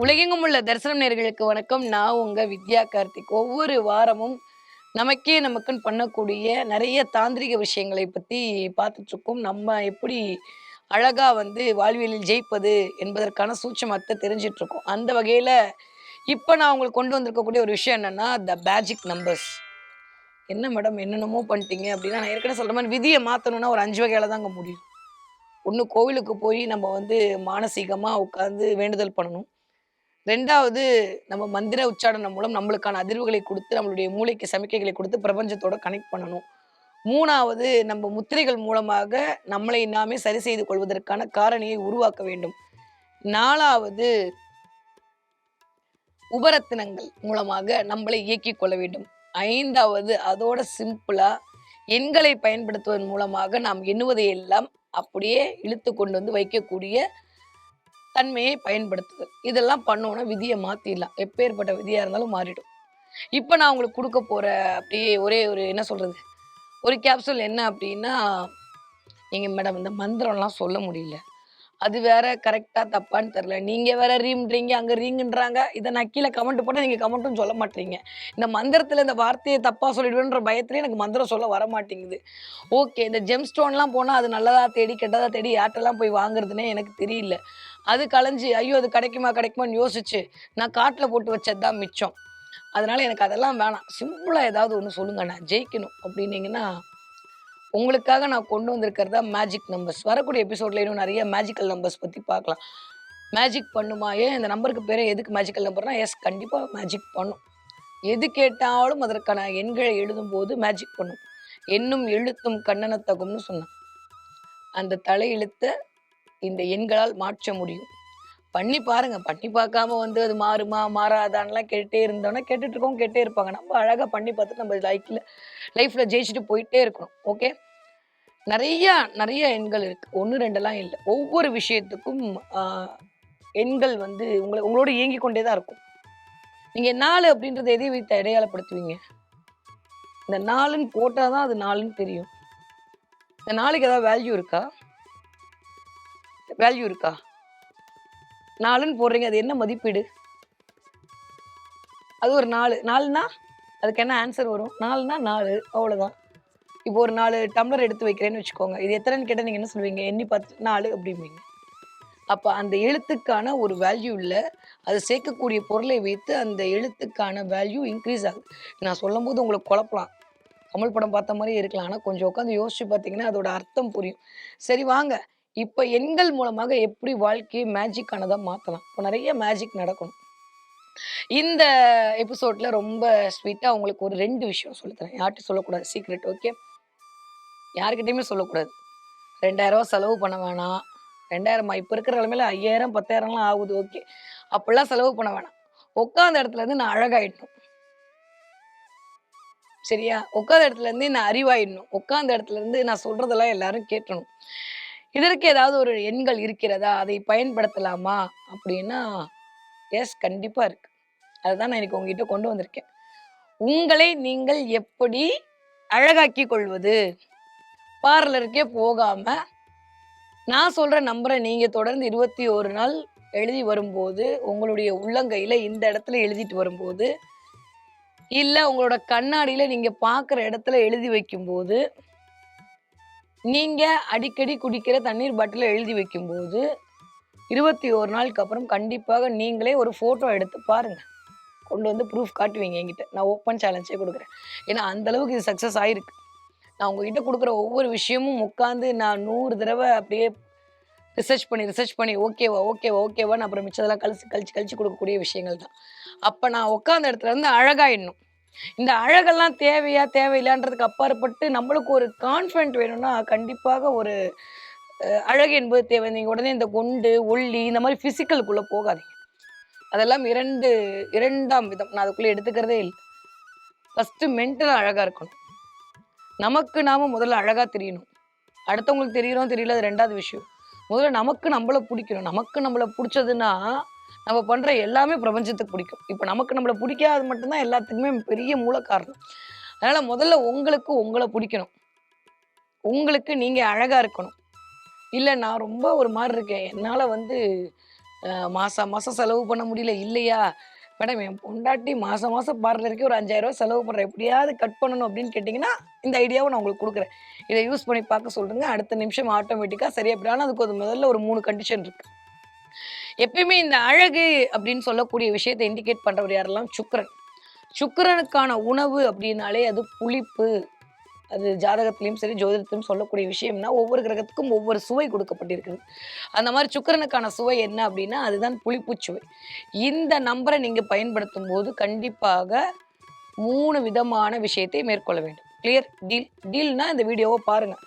உலகெங்கும் உள்ள தரிசனம் நேயர்களுக்கு வணக்கம். நான் உங்க வித்யா கார்த்திக். ஒவ்வொரு வாரமும் நமக்குன்னு பண்ணக்கூடிய நிறைய தாந்திரிக விஷயங்களை பத்தி பார்த்துட்டு இருக்கோம். நம்ம எப்படி அழகா வாழ்வியலில் ஜெயிப்பது என்பதற்கான சூட்சுமத்தை தெரிஞ்சிட்டு இருக்கோம். அந்த வகையில இப்ப நான் உங்களுக்கு கொண்டு வந்திருக்கக்கூடிய ஒரு விஷயம் என்னன்னா, த மேஜிக் நம்பர்ஸ். என்ன மேடம் என்னென்னமோ பண்ணிட்டீங்க அப்படின்னா, நான் ஏற்கனவே சொல்ற மாதிரி விதியை மாத்தணும்னா ஒரு 5 வகையில தாங்க முடியும். ஒண்ணு கோவிலுக்கு போய் நம்ம மானசீகமா உட்கார்ந்து வேண்டுதல் பண்ணணும். 2வது நம்ம மந்திர உச்சாரணம் மூலம் நம்மளுக்கான அதிர்வுகளை குடுத்து, நம்மளுடைய மூளைக்கு சமிக்கைகளை குடுத்து பிரபஞ்சத்தோட கனெக்ட் பண்ணணும். 3வது நம்ம முத்திரைகள் மூலமாக நம்மளை நாமே சரி செய்து கொள்வதற்கான காரணியை உருவாக்க வேண்டும். 4வது உபரத்தினங்கள் மூலமாக நம்மளை இயக்கிக் கொள்ள வேண்டும். 5வது அதோட சிம்பிளா எண்களை பயன்படுத்துவதன் மூலமாக நாம் எண்ணுவதை எல்லாம் அப்படியே இழுத்து கொண்டு வைக்கக்கூடிய தன்மையை பயன்படுத்துதல். இதெல்லாம் பண்ணோம்னா விதியை மாத்திடலாம். எப்பேற்பட்ட விதியா இருந்தாலும் மாறிடும். இப்ப நான் உங்களுக்கு கொடுக்க போற அப்படியே ஒரே ஒரு என்ன சொல்றது, ஒரு கேப்சூல் என்ன அப்படின்னா, நீங்க மேடம் இந்த மந்திரம்லாம் சொல்ல முடியல, அது வேற கரெக்டா தப்பான்னு தெரியல, நீங்க வேற ரீம்ன்றீங்க, அங்க ரீங்குன்றாங்க, இதை நான் கீழே கமெண்ட் போட்டா நீங்க கமெண்ட்டும் சொல்ல மாட்டீங்க, இந்த மந்திரத்துல இந்த வார்த்தையை தப்பா சொல்லிடுவேன்ற பயத்திலே எனக்கு மந்திரம் சொல்ல வர மாட்டேங்குது. ஓகே, இந்த ஜெம் ஸ்டோன்லாம் போனா அது நல்லதா தேடி கெட்டதா தேடி யார்ட்டெல்லாம் போய் வாங்குறதுன்னே எனக்கு தெரியல. அது களைஞ்சு ஐயோ அது கிடைக்குமான்னு யோசிச்சு நான் காட்டில் போட்டு வச்சது தான் மிச்சம். அதனால எனக்கு அதெல்லாம் வேணாம், சிம்பிளா ஏதாவது ஒன்று சொல்லுங்க, நான் ஜெயிக்கணும் அப்படின்னீங்கன்னா உங்களுக்காக நான் கொண்டு வந்திருக்கிறதா மேஜிக் நம்பர்ஸ். வரக்கூடிய எபிசோட்ல இன்னும் நிறைய மேஜிக்கல் நம்பர்ஸ் பத்தி பார்க்கலாம். மேஜிக் பண்ணுமா, ஏன் இந்த நம்பருக்கு பேரே எதுக்கு மேஜிக்கல் நம்பர்னா, எஸ் கண்டிப்பா மேஜிக் பண்ணும். எது கேட்டாலும் அதற்கான எண்களை எழுதும் போது மேஜிக் பண்ணும். எண்ணும் எழுத்தும் கண்ணனத்தகும்னு சொன்னான். அந்த தலையெழுத்த இந்த எண்களால் மாற்ற முடியும். பண்ணி பாருங்க. பண்ணி பார்க்காம அது மாறுமா மாறாதான்லாம் கேட்டே இருந்தோம்னா கேட்டுட்டு இருக்கோம், கேட்டே இருப்பாங்க. நம்ம அழகா பண்ணி பார்த்துட்டு நம்ம லைஃப்ல ஜெயிச்சுட்டு போயிட்டே இருக்கணும். ஓகே, நிறைய எண்கள் இருக்கு. 1 2லாம் இல்லை. ஒவ்வொரு விஷயத்துக்கும் எண்கள் உங்களோட இயங்கி கொண்டே தான் இருக்கும். நீங்க 4 அப்படின்றத எதை வைத்து அடையாளப்படுத்துவீங்க? இந்த 4ன்னு போட்டாதான் அது 4ன்னு தெரியும். இந்த 4க்கு ஏதாவது வேல்யூ இருக்கா? 4ன்னு போடுறீங்க, அது என்ன மதிப்பீடு? அது ஒரு 4 4னா அதுக்கு என்ன ஆன்சர் வரும்? 4னா 4 அவ்வளவுதான். இப்போ ஒரு 4 டம்ளர் எடுத்து வைக்கிறேன்னு வச்சுக்கோங்க, இது எத்தனைன்னு கேட்டால் நீங்க என்ன சொல்லுவீங்க? எண்ணி பார்த்து 4 அப்படிம்பீங்க. அப்ப அந்த எழுத்துக்கான ஒரு வேல்யூ இல்லை, அது சேர்க்கக்கூடிய பொருளை வைத்து அந்த எழுத்துக்கான வேல்யூ இன்க்ரீஸ் ஆகுது. நான் சொல்லும் போது உங்களுக்கு குழப்பலாம், கமல் படம் பார்த்த மாதிரியே இருக்கலாம், ஆனால் கொஞ்சம் உட்காந்து யோசிச்சு பார்த்தீங்கன்னா அதோட அர்த்தம் புரியும். சரி வாங்க, இப்போ எண்கள் மூலமாக எப்படி வாழ்க்கையை மேஜிக்கானதாக மாற்றலாம். இப்போ நிறைய மேஜிக் நடக்கணும். இந்த எபிசோட்ல ரொம்ப ஸ்வீட்டா உங்களுக்கு ஒரு 2 விஷயம் சொல்லித்தரேன். யார்கிட்டையும் சொல்லக்கூடாது, சீக்ரெட். ஓகே, யாருக்கிட்டையுமே சொல்லக்கூடாது. 2000 ரூபா செலவு பண்ண வேணாம். 2000 இப்போ இருக்கிற நிலைமையில 5000 10,000லாம் ஆகுது. ஓகே, அப்படிலாம் செலவு பண்ண வேணாம். உட்காந்த இடத்துல இருந்து நான் அழகாயிடணும். சரியா? உட்காந்த இடத்துல இருந்து நான் அறிவாயிடணும். உட்காந்த இடத்துல இருந்து நான் சொல்றதெல்லாம் எல்லாரும் கேட்கணும். இதற்கு ஏதாவது ஒரு எண்கள் இருக்கிறதா? அதை பயன்படுத்தலாமா அப்படின்னா, எஸ் கண்டிப்பா இருக்கு. அதுதான் நான் இன்னைக்கு உங்ககிட்ட கொண்டு வந்திருக்கேன். உங்களை நீங்கள் எப்படி அழகாக்கி கொள்வது? பார்லருக்கே போகாம நான் சொல்ற நம்பரை நீங்க தொடர்ந்து 21 நாள் எழுதி வரும்போது, உங்களுடைய உள்ளங்கையில இந்த இடத்துல எழுதிட்டு வரும்போது, இல்ல உங்களோட கண்ணாடியில நீங்க பார்க்குற இடத்துல எழுதி வைக்கும்போது, நீங்க அடிக்கடி குடிக்கிற தண்ணீர் பாட்டில எழுதி வைக்கும்போது, 21 நாளுக்கு அப்புறம் கண்டிப்பாக நீங்களே ஒரு ஃபோட்டோ எடுத்து பாருங்க. கொண்டு ப்ரூஃப் காட்டுவீங்க என்கிட்ட. நான் ஓப்பன் சேலஞ்சே கொடுக்குறேன். ஏன்னா அந்த அளவுக்கு இது சக்ஸஸ் ஆயிருக்கு. நான் உங்ககிட்ட கொடுக்குற ஒவ்வொரு விஷயமும் உட்காந்து நான் 100 தடவை அப்படியே ரிசர்ச் பண்ணி ஓகேவான்னு அப்புறம் மிச்சதெல்லாம் கழிச்சு கொடுக்கக்கூடிய விஷயங்கள் தான். அப்போ நான் உட்காந்த இடத்துல இருந்து அழகாயிடணும். இந்த அழகெல்லாம் தேவையா தேவையில்லைன்றதுக்கு அப்பாற்பட்டு நம்மளுக்கு ஒரு கான்ஃபிடென்ட் வேணும்னா கண்டிப்பாக ஒரு அழகு என்பது தேவை. நீங்கள் உடனே இந்த குண்டு ஒல்லி இந்த மாதிரி ஃபிசிக்கலுக்குள்ளே போகாதீங்க. அதெல்லாம் இரண்டாம் விதம். நான் அதுக்குள்ளே எடுத்துக்கிறதே இல்லை. ஃபஸ்ட்டு மென்டலாக அழகாக இருக்கணும். நமக்கு நாம முதல்ல அழகாக தெரியணும். அடுத்தவங்களுக்கு தெரியறோம் தெரியல, அது 2வது விஷயம். முதல்ல நமக்கு நம்மளை பிடிக்கணும். நமக்கு நம்மளை பிடிச்சதுன்னா நம்ம பண்ணுற எல்லாமே பிரபஞ்சத்துக்கு பிடிக்கும். இப்போ நமக்கு நம்மளை பிடிக்காது மட்டும்தான் எல்லாத்துக்குமே பெரிய மூல காரணம். அதனால் முதல்ல உங்களுக்கு உங்களை பிடிக்கணும். உங்களுக்கு நீங்கள் அழகாக இருக்கணும். இல்லை நான் ரொம்ப ஒரு மாதிரி இருக்கேன், என்னால் வந்து மாதம் மாதம் செலவு பண்ண முடியல இல்லையா மேடம், என் பொண்டாட்டி மாதம் மாதம் பார்லருக்கே ஒரு 5000 செலவு பண்ணுறேன், எப்படியாவது கட் பண்ணணும் அப்படின்னு கேட்டிங்கன்னா இந்த ஐடியாவை நான் உங்களுக்கு கொடுக்குறேன். இதை யூஸ் பண்ணி பார்க்க சொல்லுங்க. அடுத்த நிமிஷம் ஆட்டோமேட்டிக்காக சரியா போயிடும். ஆனால் அதுக்கு முதல்ல ஒரு 3 கண்டிஷன் இருக்குது. எப்பயுமே இந்த அழகு அப்படின்னு சொல்லக்கூடிய விஷயத்தை இண்டிகேட் பண்ணுறவர் யாரெல்லாம்? சுக்கிரன். சுக்கிரனுக்கான உணவு அப்படின்னாலே அது புளிப்பு. அது ஜாதகத்திலையும் சரி ஜோதிடத்திலும் சொல்லக்கூடிய விஷயம்னா ஒவ்வொரு கிரகத்துக்கும் ஒவ்வொரு சுவை கொடுக்கப்பட்டிருக்குது. அந்த மாதிரி சுக்கிரனுக்கான சுவை என்ன அப்படின்னா அதுதான் புளிப்பு சுவை. இந்த நம்பரை நீங்கள் பயன்படுத்தும் போது கண்டிப்பாக 3 விதமான விஷயத்தை மேற்கொள்ள வேண்டும். கிளியர்? டீல்னா இந்த வீடியோவை பாருங்கள்.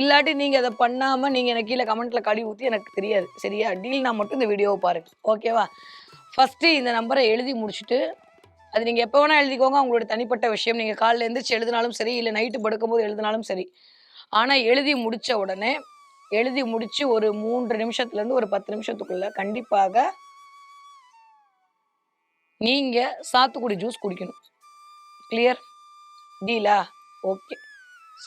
இல்லாட்டி நீங்கள் அதை பண்ணாமல் நீங்கள் எனக்கு கீழே கமெண்ட்டில் கழுவி ஊற்றி எனக்கு தெரியாது. சரியா? டீல்னா மட்டும் இந்த வீடியோவை பாருங்கள். ஓகேவா? ஃபஸ்ட்டு இந்த நம்பரை எழுதி முடிச்சுட்டு அது நீங்கள் எப்போ வேணால் எழுதிக்கோங்க. உங்களோட தனிப்பட்ட விஷயம். நீங்கள் காலையில் எழுந்திரிச்சு எழுதினாலும் சரி, இல்லை நைட்டு படுக்கும்போது எழுதினாலும் சரி. ஆனால் எழுதி முடித்த உடனே எழுதி முடித்து ஒரு 3 நிமிஷத்துலேருந்து ஒரு 10 நிமிஷத்துக்குள்ளே கண்டிப்பாக நீங்கள் சாத்துக்குடி ஜூஸ் குடிக்கணும். கிளியர்? டீலா? ஓகே.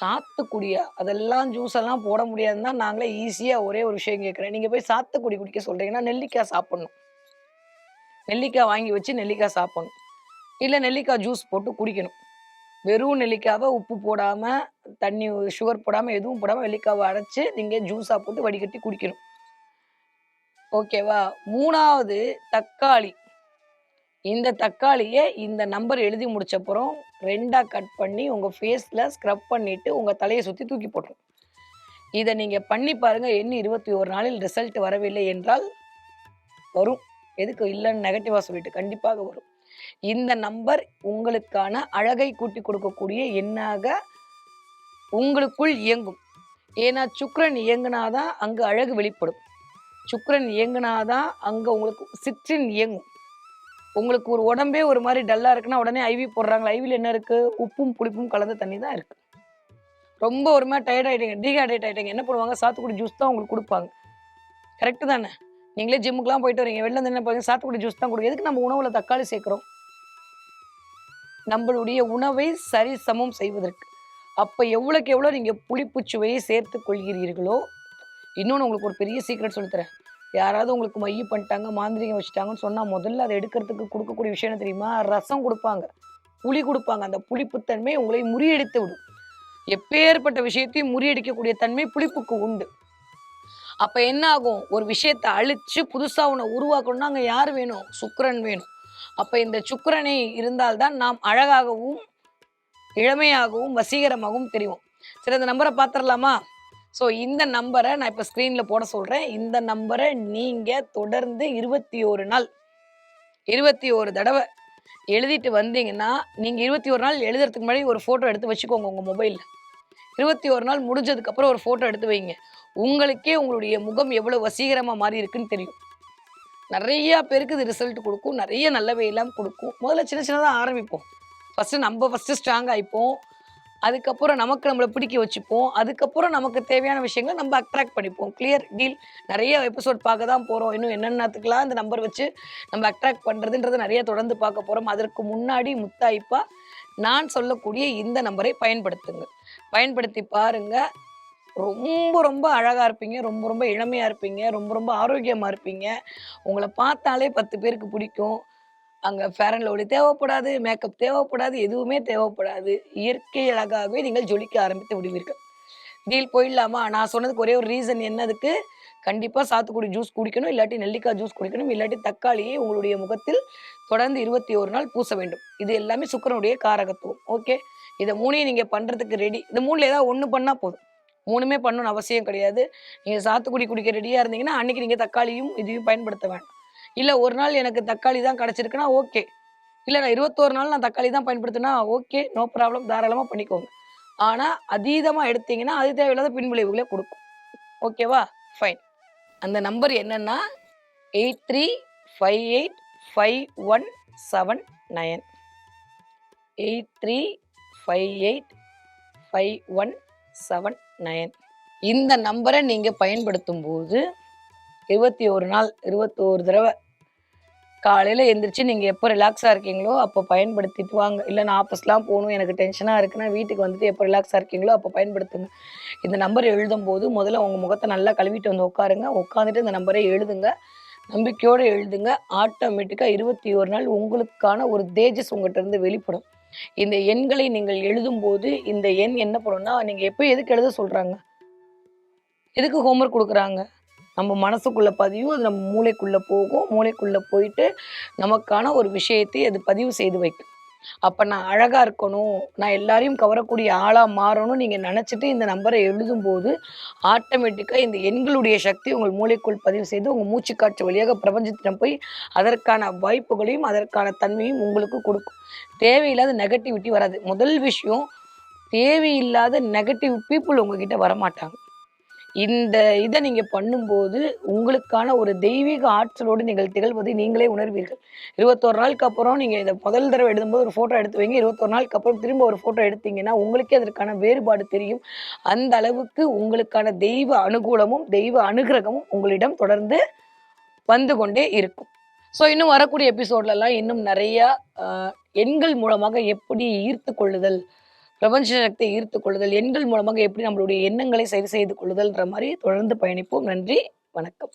சாத்துக்குடியா? அதெல்லாம் ஜூஸ் எல்லாம் போட முடியாதுன்னு தான் நாங்களே ஈஸியாக ஒரே ஒரு விஷயம் கேட்குறேன். நீங்கள் போய் சாத்துக்குடி குடிக்க சொல்கிறீங்கன்னா நெல்லிக்காய் சாப்பிட்ணும். நெல்லிக்காய் வாங்கி வச்சு நெல்லிக்காய் சாப்பிட்ணும். இல்லை நெல்லிக்காய் ஜூஸ் போட்டு குடிக்கணும். வெறும் நெல்லிக்காவை உப்பு போடாமல், தண்ணி சுகர் போடாமல், எதுவும் போடாமல் நெல்லிக்காவை அரைச்சி நீங்கள் ஜூஸாக போட்டு வடிகட்டி குடிக்கணும். ஓகேவா? 3வது தக்காளி. இந்த தக்காளியை இந்த நம்பர் எழுதி முடிச்சப்புறம் 2ஆ கட் பண்ணி உங்கள் ஃபேஸில் ஸ்க்ரப் பண்ணிவிட்டு உங்கள் தலையை சுற்றி தூக்கி போட்டுரும். இதை நீங்கள் பண்ணி பாருங்கள். இன்னும் 21 நாளில் ரிசல்ட் வரவில்லை என்றால் வரும். எதுக்கு இல்லைன்னு நெகட்டிவாக சொல்லிட்டு கண்டிப்பாக வரும். இந்த நம்பர் உங்களுக்கான அழகை கூட்டி கொடுக்கக்கூடிய எண்ணாக உங்களுக்குள் இயங்கும். ஏன்னா சுக்கிரன் இயங்குனாதான் அங்கு அழகு வெளிப்படும். சுக்கிரன் இயங்குனாதான் அங்கே உங்களுக்கு சிற்றின் இயங்கும். உங்களுக்கு ஒரு உடம்பே ஒரு மாதிரி டல்லாக இருக்குன்னா உடனே ஐவி போடுறாங்களா? ஐவியில் என்ன இருக்குது? உப்பும் புளிப்பும் கலந்த தண்ணி தான் இருக்குது. ரொம்ப ஒரு மாதிரி டயர்ட் ஆகிட்டீங்க, டீஹைட்ரேட் ஆகிட்டீங்க, என்ன பண்ணுவாங்க? சாத்துக்குடி ஜூஸ் தான் உங்களுக்கு கொடுப்பாங்க. கரெக்டு தானே? நீங்களே ஜிம்முக்குலாம் போயிட்டு வரீங்க, வெளில வந்து என்ன பண்ணுங்க? சாத்துக்குடி ஜூஸ் தான் கொடுங்க. எதுக்கு நம்ம உணவில் தக்காளி சேர்க்குறோம்? நம்மளுடைய உணவை சரி சமம் செய்வதற்கு. அப்போ எவ்வளோக்கு எவ்வளோ நீங்கள் புளிப்பு சுவையை சேர்த்து கொள்கிறீர்களோ, இன்னொன்று உங்களுக்கு ஒரு பெரிய சீக்ரெட் சொல்லித்தரேன். யாராவது உங்களுக்கு மைய பண்ணிட்டாங்க, மாந்திரிகம் வச்சுட்டாங்கன்னு சொன்னால் முதல்ல அதை எடுக்கிறதுக்கு கொடுக்கக்கூடிய விஷயம் என்ன தெரியுமா? ரசம் கொடுப்பாங்க, புளி கொடுப்பாங்க. அந்த புளிப்புத்தன்மை உங்களை முறியடித்து விடும். எப்பேற்பட்ட விஷயத்தையும் முறியடிக்கக்கூடிய தன்மை புளிப்புக்கு உண்டு. அப்போ என்ன ஆகும்? ஒரு விஷயத்தை அழிச்சு புதுசாக ஒன்று உருவாக்கணும்னா அங்கே யார் வேணும்? சுக்கிரன் வேணும். அப்போ இந்த சுக்கிரனை இருந்தால்தான் நாம் அழகாகவும் இளமையாகவும் வசீகரமாகவும் தெரியும். சரி, இந்த நம்பரை பார்த்துடலாமா? ஸோ இந்த நம்பரை நான் இப்போ ஸ்க்ரீனில் போட சொல்கிறேன். இந்த நம்பரை நீங்கள் தொடர்ந்து 21 நாள் 21 தடவை எழுதிட்டு வந்தீங்கன்னா, நீங்கள் 21 நாள் எழுதுறதுக்கு முன்னாடி ஒரு ஃபோட்டோ எடுத்து வச்சுக்கோங்க உங்கள் மொபைலில். 21 நாள் முடிஞ்சதுக்கப்புறம் ஒரு ஃபோட்டோ எடுத்து வைங்க. உங்களுக்கே உங்களுடைய முகம் எவ்வளோ வசீகரமாக மாறி இருக்குன்னு தெரியும். நிறையா பேருக்கு இது ரிசல்ட் கொடுக்கும். நிறைய நல்லவையெல்லாம் கொடுக்கும். முதல்ல சின்ன சின்னதாக ஆரம்பிப்போம். ஃபஸ்ட்டு ஸ்ட்ராங் ஆகிப்போம். அதுக்கப்புறம் நமக்கு நம்மளை பிடிக்க வச்சுப்போம். அதுக்கப்புறம் நமக்கு தேவையான விஷயங்களை நம்ம அட்ராக்ட் பண்ணிப்போம். கிளியர்? டீல்? நிறைய எபிசோட் பார்க்க தான் போகிறோம். இன்னும் என்னென்னத்துக்கெல்லாம் இந்த நம்பர் வச்சு நம்ம அட்ராக்ட் பண்ணுறதுன்றது நிறைய தொடர்ந்து பார்க்க போகிறோம். அதற்கு முன்னாடி முத்தாய்ப்பாக நான் சொல்லக்கூடிய இந்த நம்பரை பயன்படுத்துங்க. பயன்படுத்தி பாருங்கள். ரொம்ப ரொம்ப அழகாக இருப்பீங்க. ரொம்ப ரொம்ப இளமையாக இருப்பீங்க. ரொம்ப ரொம்ப ஆரோக்கியமாக இருப்பீங்க. உங்களை பார்த்தாலே 10 பேருக்கு பிடிக்கும். அங்கே ஃபேர் அண்ட் லவ்லி தேவைப்படாது, மேக்கப் தேவைப்படாது, எதுவுமே தேவைப்படாது. இயற்கை அழகாகவே நீங்கள் ஜொலிக்க ஆரம்பித்து விடுவீர்கள். டீல் போயிடலாமா? நான் சொன்னதுக்கு ஒரே ஒரு ரீசன் என்னதுக்கு? கண்டிப்பாக சாத்துக்குடி ஜூஸ் குடிக்கணும், இல்லாட்டி நெல்லிக்காய் ஜூஸ் குடிக்கணும், இல்லாட்டி தக்காளியை உங்களுடைய முகத்தில் தொடர்ந்து 21 நாள் பூச வேண்டும். இது எல்லாமே சுக்கிரனுடைய காரகத்துவம். ஓகே, இதை 3ஐயும் நீங்கள் பண்ணுறதுக்கு ரெடி. இந்த 3ல் ஏதாவது ஒன்று பண்ணால் போதும். 3மே பண்ணணும்னு அவசியம் கிடையாது. நீங்கள் சாத்துக்குடி குடிக்க ரெடியாக இருந்தீங்கன்னா அன்றைக்கி நீங்கள் தக்காளியும் இதையும் பயன்படுத்த வேண்டாம். இல்லை ஒரு நாள் எனக்கு தக்காளி தான் கிடச்சிருக்குன்னா ஓகே. இல்லை நான் 21 நாள் நான் தக்காளி தான் பயன்படுத்தினா ஓகே, நோ ப்ராப்ளம், தாராளமாக பண்ணிக்கோங்க. ஆனால் அதீதமாக எடுத்தீங்கன்னா அது தேவையில்லாத பின்விளைவுகளை கொடுக்கும். ஓகேவா? ஃபைன். அந்த நம்பர் என்னன்னா 83585179 83585179. இந்த நம்பரை நீங்கள் பயன்படுத்தும் போது 21 நாள் 21 தடவை காலையில எந்திரிச்சு நீங்க எப்போ ரிலாக்ஸா இருக்கீங்களோ, அப்போ பயன்படுத்திட்டு வாங்க. இல்ல நான் ஆஃபீஸ்லாம் போணும், எனக்கு டென்ஷனா இருக்குன்னா, வீட்டுக்கு வந்துட்டு எப்போ ரிலாக்ஸா இருக்கீங்களோ, அப்போ பயன்படுத்துங்க. இந்த நம்பர் எழுதும்போது முதல்ல உங்க முகத்த நல்லா கழுவிட்டு வந்து உட்காருங்க. உட்காந்துட்டு இந்த நம்பரை எழுதுங்க. நம்பிக்கையோட எழுதுங்க. ஆட்டோமேட்டிக்கா 21 நாள் உங்களுக்கான ஒரு தேஜஸ் உங்கட்ட இருந்து வெளிப்படும். இந்த எண்களை நீங்கள் எழுதும்போது, இந்த எண் என்ன பண்ணும்னா, நீங்க எப்ப எதுக்கு எழுத சொல்றாங்க? எதுக்கு ஹோம்வொர்க் குடுக்குறாங்க? நம்ம மனசுக்குள்ள பதியும். அது நம்ம மூளைக்குள்ள போகும். மூளைக்குள்ள போயிட்டு, நமக்கான ஒரு விஷயத்தை அது பதிவு செய்து வைக்கும். அப்ப நான் அழகா இருக்கணும், நான் எல்லாரையும் கவரக்கூடிய ஆளா மாறணும்னு நீங்க நெனச்சுட்டு இந்த நம்பர எழுதும்போது, ஆட்டோமேட்டிக்கா இந்த எண்களுடைய சக்தி உங்கள் மூளைக்குள் பதிவு செய்து, உங்க மூச்சுக்காற்று வழியாக பிரபஞ்சத்திடம் போய், அதற்கான வாய்ப்புகளையும், அதற்கான தன்மையும் உங்களுக்கு குடுக்கும். தேவையில்லாத நெகட்டிவிட்டி வராது. முதல் விஷயம், தேவையில்லாத நெகட்டிவ் பீப்பிள் உங்ககிட்ட வரமாட்டாங்க. இந்த இத நீங்க பண்ணும்போது, உங்களுக்கான ஒரு தெய்வீக ஆற்றலோடு நீங்கள் திகழ்வதை நீங்களே உணர்வீர்கள். 21 நாளுக்கு அப்புறம் நீங்க இத முதல் தடவ எழுதும்போது ஒரு ஃபோட்டோ எடுத்து வைங்க. 21 நாளுக்கு அப்புறம் திரும்ப ஒரு ஃபோட்டோ எடுத்தீங்கன்னா, உங்களுக்கே அதற்கான வேறுபாடு தெரியும். அந்த அளவுக்கு உங்களுக்கான தெய்வ அனுகூலமும், தெய்வ அனுக்கிரகமும் உங்களிடம் தொடர்ந்து வந்து கொண்டே இருக்கும். ஸோ இன்னும் வரக்கூடிய எபிசோட்லலாம் இன்னும் நெறையா அ எண்கள் மூலமாக எப்படி ஈர்த்துக் கொள்ளுதல், பிரபஞ்ச சக்தியை ஈர்த்துக் கொள்ளுதல், எண்கள் மூலமாக எப்படி நம்மளுடைய எண்ணங்களை சரி செய்து கொள்ளுதல்ன்ற மாரி தொடர்ந்து பயணிப்போம். நன்றி, வணக்கம்.